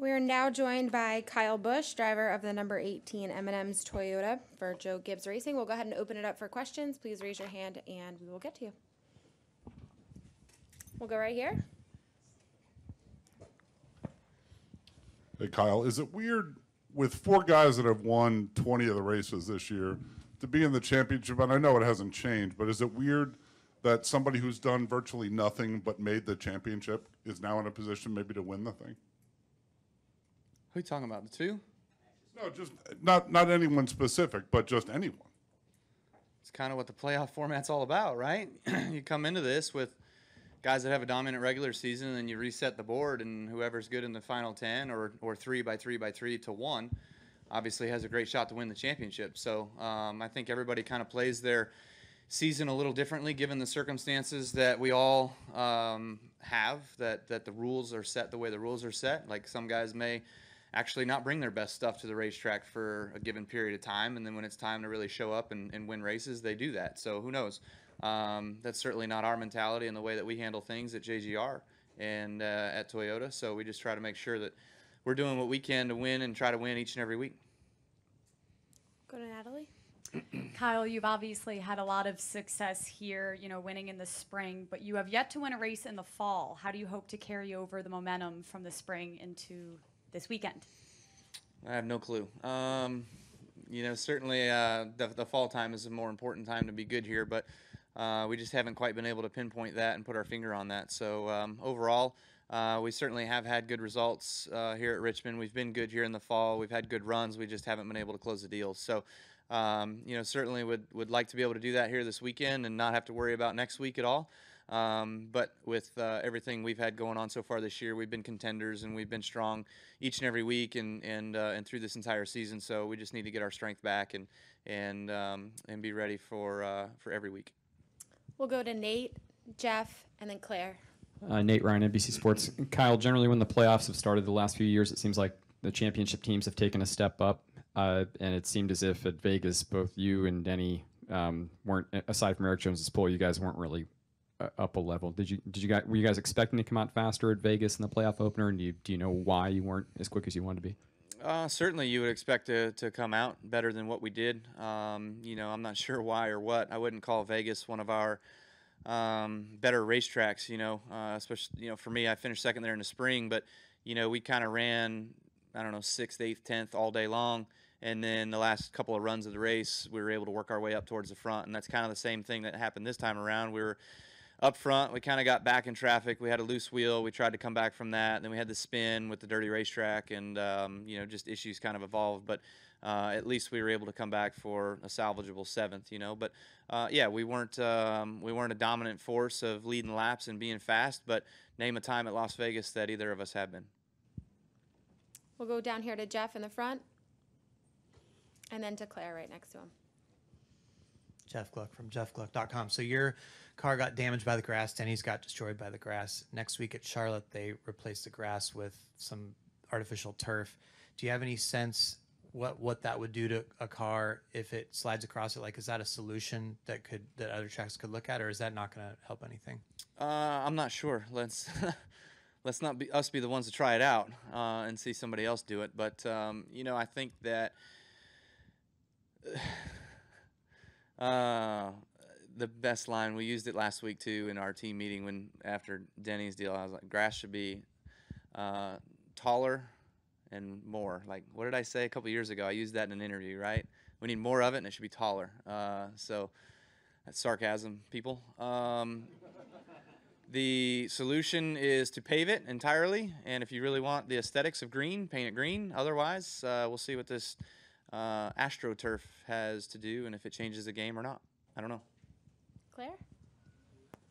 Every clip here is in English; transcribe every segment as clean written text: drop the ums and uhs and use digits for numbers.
We are now joined by Kyle Busch, driver of the number 18 M&M's Toyota for Joe Gibbs Racing. We'll go ahead and open it up for questions. Please raise your hand and we will get to you. We'll go right here. Hey, Kyle, is it weird with four guys that have won 20 of the races this year to be in the championship? And I know it hasn't changed, but is it weird that somebody who's done virtually nothing but made the championship is now in a position maybe to win the thing? Who are you talking about? The two? No, just not anyone specific, but just anyone. It's kind of what the playoff format's all about, right? You come into this with guys that have a dominant regular season, and then you reset the board, and whoever's good in the final 10 or 3x3 to 1 obviously has a great shot to win the championship. So I think everybody kind of plays their season a little differently given the circumstances that we all have, that the rules are set the way the rules are set. Like some guys may actually not bring their best stuff to the racetrack for a given period of time, and then when it's time to really show up and win races, they do that. So who knows? That's certainly not our mentality and the way that we handle things at JGR and at Toyota. So we just try to make sure that we're doing what we can to win and try to win each and every week. Go to Natalie. Kyle, you've obviously had a lot of success here, winning in the spring, but you have yet to win a race in the fall. How do you hope to carry over the momentum from the spring into this weekend? I have no clue. Certainly the fall time is a more important time to be good here, but we just haven't quite been able to pinpoint that and put our finger on that. So overall, we certainly have had good results here at Richmond. We've been good here in the fall. We've had good runs. We just haven't been able to close the deals. So, certainly would like to be able to do that here this weekend and not have to worry about next week at all. But with everything we've had going on so far this year, we've been contenders and we've been strong each and every week and through this entire season. So we just need to get our strength back and be ready for every week. We'll go to Nate, Jeff, and then Claire. Nate Ryan, NBC Sports. Kyle, generally when the playoffs have started the last few years, it seems like the championship teams have taken a step up, and it seemed as if at Vegas, both you and Denny weren't, aside from Eric Jones's pole, you guys weren't really up a level. Were you guys expecting to come out faster at Vegas in the playoff opener, and do you know why you weren't as quick as you wanted to be? Certainly you would expect to come out better than what we did. I'm not sure why or what. I wouldn't call Vegas one of our better racetracks, especially, for me, I finished second there in the spring, but, we kind of ran, 6th, 8th, 10th all day long. And then the last couple of runs of the race, we were able to work our way up towards the front. And that's kind of the same thing that happened this time around. We were up front. We kind of got back in traffic. We had a loose wheel. We tried to come back from that. Then we had the spin with the dirty racetrack, and just issues kind of evolved. But at least we were able to come back for a salvageable 7th. But we weren't a dominant force of leading laps and being fast. But name a time at Las Vegas that either of us have been. We'll go down here to Jeff in the front, and then to Claire right next to him. Jeff Gluck from jeffgluck.com. So your car got damaged by the grass. Denny's got destroyed by the grass. Next week at Charlotte, they replaced the grass with some artificial turf. Do you have any sense what that would do to a car if it slides across it? Like, is that a solution that other tracks could look at, or is that not going to help anything? I'm not sure. Let's not be the ones to try it out and see somebody else do it. But I think that the best line, we used it last week too in our team meeting when after Denny's deal, I was like, grass should be taller and more. Like, what did I say a couple years ago? I used that in an interview, right? We need more of it and it should be taller. So that's sarcasm, people. The solution is to pave it entirely, and if you really want the aesthetics of green, paint it green. Otherwise, we'll see what this AstroTurf has to do and if it changes the game or not. I don't know. Claire?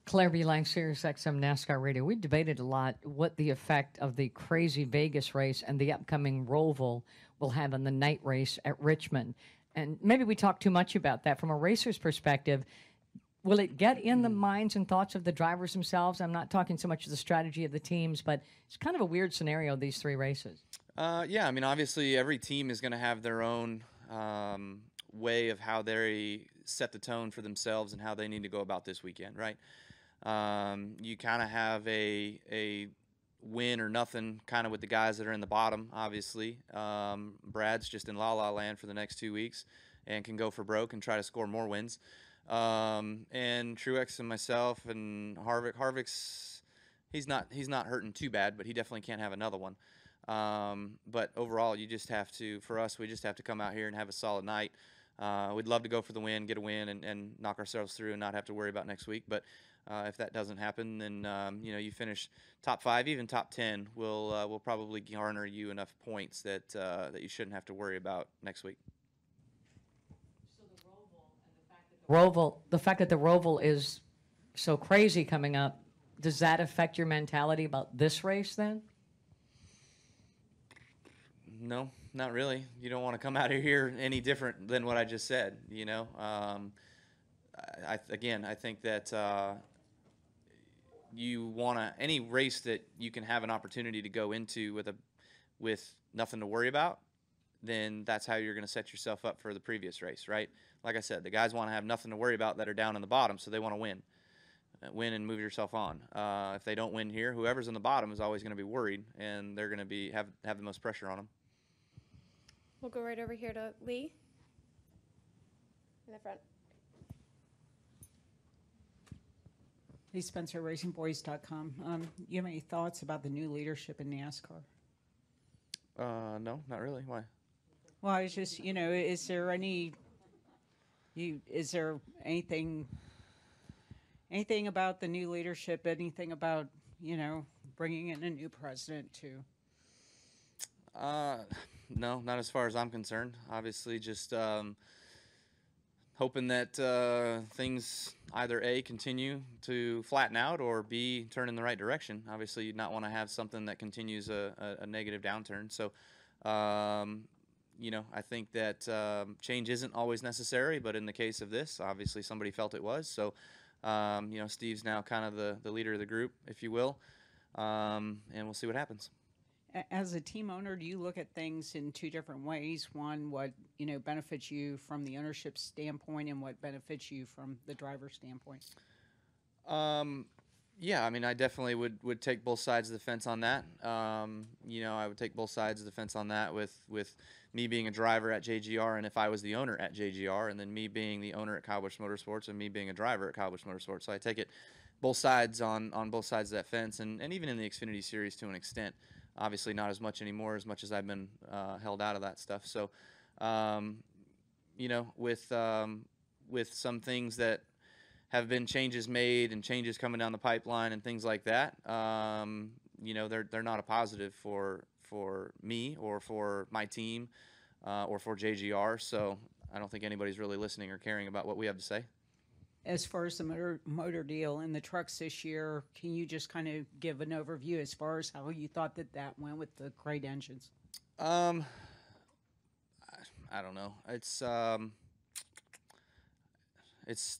Claire B. Lang, Sirius XM NASCAR Radio. We debated a lot what the effect of the crazy Vegas race and the upcoming Roval will have on the night race at Richmond. And maybe we talked too much about that. From a racer's perspective, will it get in the minds and thoughts of the drivers themselves? I'm not talking so much of the strategy of the teams, but it's kind of a weird scenario, these three races. Obviously every team is going to have their own way of how they set the tone for themselves and how they need to go about this weekend, right? You kind of have a win or nothing kind of with the guys that are in the bottom, obviously. Brad's just in la-la land for the next 2 weeks and can go for broke and try to score more wins. And Truex and myself and Harvick's, he's not hurting too bad, but he definitely can't have another one. But overall, you just have to, for us, we just have to come out here and have a solid night. We'd love to go for the win, get a win, and knock ourselves through and not have to worry about next week. But if that doesn't happen, then you finish top 5, even top 10. We'll probably garner you enough points that that you shouldn't have to worry about next week. The fact that the Roval is so crazy coming up, does that affect your mentality about this race then? No, not really. You don't want to come out of here any different than what I just said. I think that you want to, any race that you can have an opportunity to go into with nothing to worry about, then that's how you're going to set yourself up for the previous race, right? Like I said, the guys want to have nothing to worry about that are down in the bottom, so they want to win and move yourself on. If they don't win here, whoever's in the bottom is always going to be worried, and they're going to have the most pressure on them. We'll go right over here to Lee in the front. Hey, Spencer, RacingBoys.com. You have any thoughts about the new leadership in NASCAR? No, not really. Why? Well, I was just, is there anything about the new leadership, anything about, bringing in a new president too? No, not as far as I'm concerned. Obviously, just hoping that things either A, continue to flatten out, or B, turn in the right direction. Obviously, you'd not want to have something that continues a negative downturn. So, I think that change isn't always necessary, but in the case of this, obviously somebody felt it was. So, Steve's now kind of the leader of the group, if you will, and we'll see what happens. As a team owner, do you look at things in two different ways? One, what benefits you from the ownership standpoint, and what benefits you from the driver standpoint? Yeah, I mean, I definitely would take both sides of the fence on that. I would take both sides of the fence on that with me being a driver at JGR, and if I was the owner at JGR, and then me being the owner at Kyle Busch Motorsports, and me being a driver at Kyle Busch Motorsports. So I take it both sides on both sides of that fence, and even in the Xfinity Series to an extent. Obviously not as much anymore, as much as I've been held out of that stuff. So, with some things that have been changes made and changes coming down the pipeline and things like that, they're not a positive for me or for my team or for JGR. So I don't think anybody's really listening or caring about what we have to say. As far as the motor deal and the trucks this year, can you just kind of give an overview as far as how you thought that went with the crate engines? I don't know. It's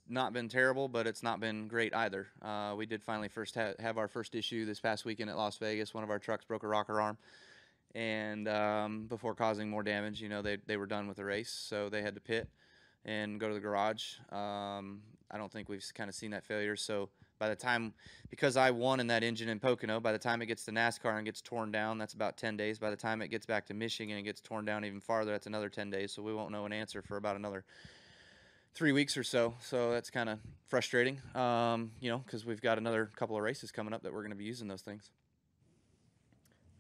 not been terrible, but it's not been great either. We did finally have our first issue this past weekend at Las Vegas. One of our trucks broke a rocker arm, and before causing more damage, they were done with the race, so they had to pit and go to the garage. I don't think we've kind of seen that failure. So by the time, because I won in that engine in Pocono, by the time it gets to NASCAR and gets torn down, that's about 10 days. By the time it gets back to Michigan and gets torn down even farther, that's another 10 days. So we won't know an answer for about another 3 weeks or so. So that's kind of frustrating, because we've got another couple of races coming up that we're going to be using those things.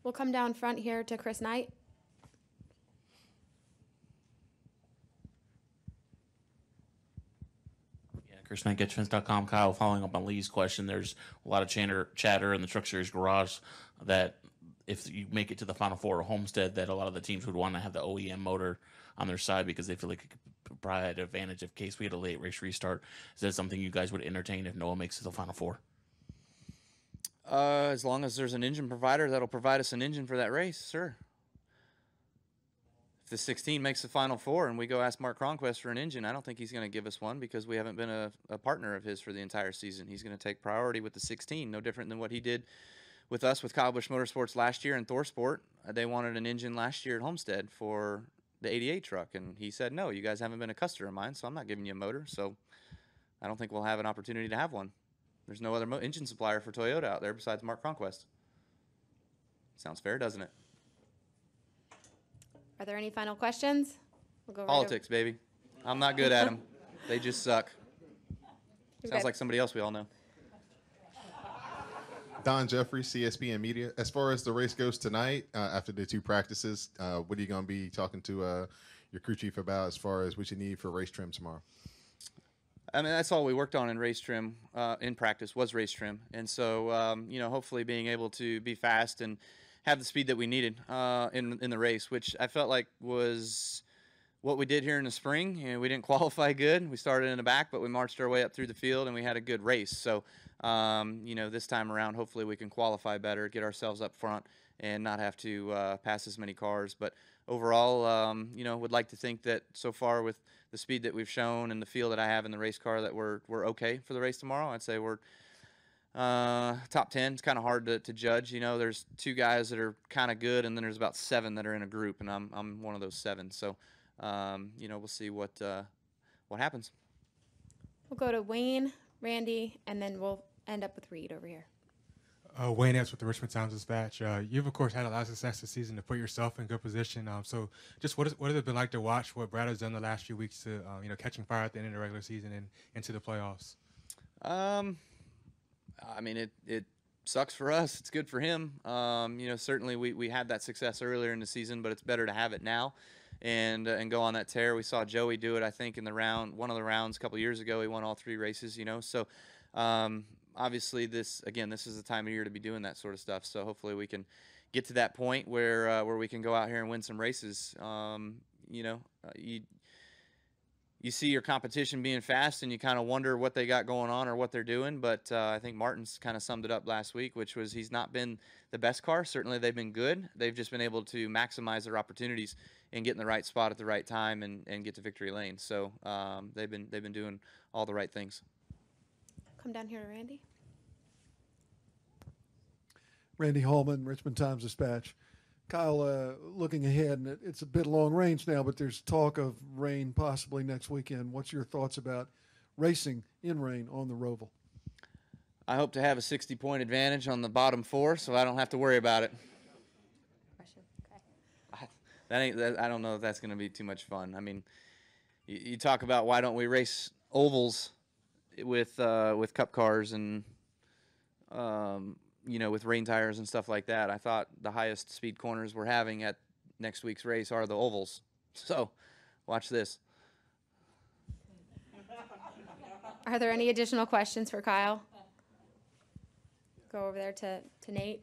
We'll come down front here to Chris Knight. Chris Knight, GetFence.com. Kyle, following up on Lee's question, there's a lot of chatter in the Truck Series garage that if you make it to the Final Four or Homestead, that a lot of the teams would want to have the OEM motor on their side because they feel like it could provide an advantage in case we had a late race restart. Is that something you guys would entertain if Noah makes it to the Final Four? As long as there's an engine provider that'll provide us an engine for that race, sure. If the 16 makes the Final Four and we go ask Mark Cronquist for an engine, I don't think he's going to give us one because we haven't been a partner of his for the entire season. He's going to take priority with the 16, no different than what he did with us with Kyle Busch Motorsports last year and ThorSport. They wanted an engine last year at Homestead for the 88 truck, and he said, no, you guys haven't been a customer of mine, so I'm not giving you a motor. So I don't think we'll have an opportunity to have one. There's no other engine supplier for Toyota out there besides Mark Cronquist. Sounds fair, doesn't it? Are there any final questions? We'll go right Politics, baby. I'm not good at them. They just suck. We've Sounds got- like somebody else we all know. Don Jeffrey, CSPN Media. As far as the race goes tonight, after the 2 practices, what are you going to be talking to your crew chief about as far as what you need for race trim tomorrow? I mean, that's all we worked on in race trim, in practice, was race trim. And so, you know, hopefully being able to be fast and have the speed that we needed in the race, which I felt like was what we did here in the spring. You know, we didn't qualify good. We started in the back, but we marched our way up through the field, and we had a good race. So, you know, this time around, hopefully we can qualify better, get ourselves up front, and not have to pass as many cars. But overall, you know, would like to think that so far with the speed that we've shown and the feel that I have in the race car that we're okay for the race tomorrow. I'd say we're top 10. It's kind of hard to judge. You know, there's 2 guys that are kind of good, and then there's about 7 that are in a group, and I'm one of those 7. So, you know, we'll see what happens. We'll go to Wayne, Randy, and then we'll end up with Reed over here. Wayne Epps with the Richmond Times-Dispatch. You've, of course, had a lot of success this season to put yourself in good position. So just what has it been like to watch what Brad has done the last few weeks to, you know, catching fire at the end of the regular season and into the playoffs? I mean, it sucks for us. It's good for him. You know, certainly we had that success earlier in the season, but it's better to have it now and go on that tear. We saw Joey do it, I think, in one of the rounds a couple years ago. He won all 3 races, you know. So, obviously, this is the time of year to be doing that sort of stuff. So hopefully we can get to that point where we can go out here and win some races. You know, you see your competition being fast, and you kind of wonder what they got going on or what they're doing. But I think Martin's kind of summed it up last week, which was he's not been the best car. Certainly they've been good. They've just been able to maximize their opportunities and get in the right spot at the right time and get to victory lane. So they've been doing all the right things. Come down here to Randy. Randy Hallman, Richmond Times-Dispatch. Kyle, looking ahead, and it's a bit long range now, but there's talk of rain possibly next weekend. What's your thoughts about racing in rain on the Roval? I hope to have a 60-point advantage on the bottom 4, so I don't have to worry about it. Question. Okay. I don't know if that's going to be too much fun. I mean, you talk about why don't we race ovals with cup cars and you know, with rain tires and stuff like that. I thought the highest speed corners we're having at next week's race are the ovals. So watch this. Are there any additional questions for Kyle? Go over there to Nate.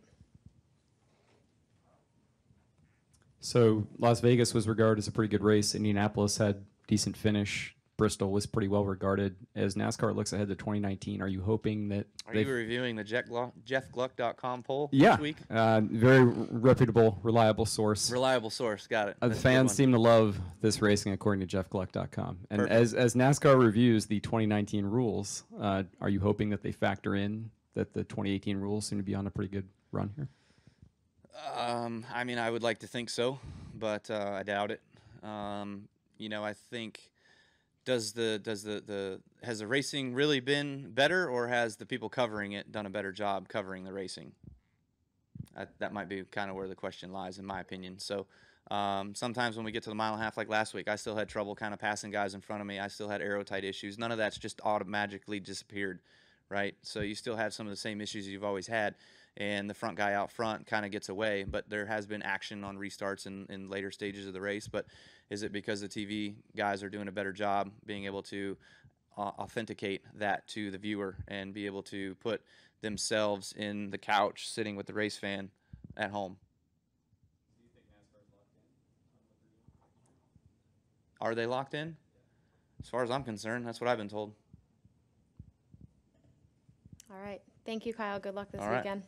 So Las Vegas was regarded as a pretty good race. Indianapolis had decent finish. Bristol was pretty well regarded. As NASCAR looks ahead to 2019, are you hoping that Are you reviewing the JeffGluck.com poll yeah, this week? Very reputable, reliable source. Reliable source, got it. The That's a good fans one. seem to love this racing, according to JeffGluck.com. And Perfect. as NASCAR reviews the 2019 rules, are you hoping that they factor in that the 2018 rules seem to be on a pretty good run here? I mean, I would like to think so, but I doubt it. You know, I think has the racing really been better, or has the people covering it done a better job covering the racing? That might be kind of where the question lies, in my opinion. So sometimes when we get to the mile and a half, like last week, I still had trouble kind of passing guys in front of me. I still had aero tight issues. None of that's just automatically disappeared, right? So you still have some of the same issues you've always had, and the front guy out front kind of gets away. But there has been action on restarts in later stages of the race. But is it because the TV guys are doing a better job being able to authenticate that to the viewer and be able to put themselves in the couch sitting with the race fan at home? Are they locked in? As far as I'm concerned, that's what I've been told. All right. Thank you, Kyle. Good luck this All right. weekend.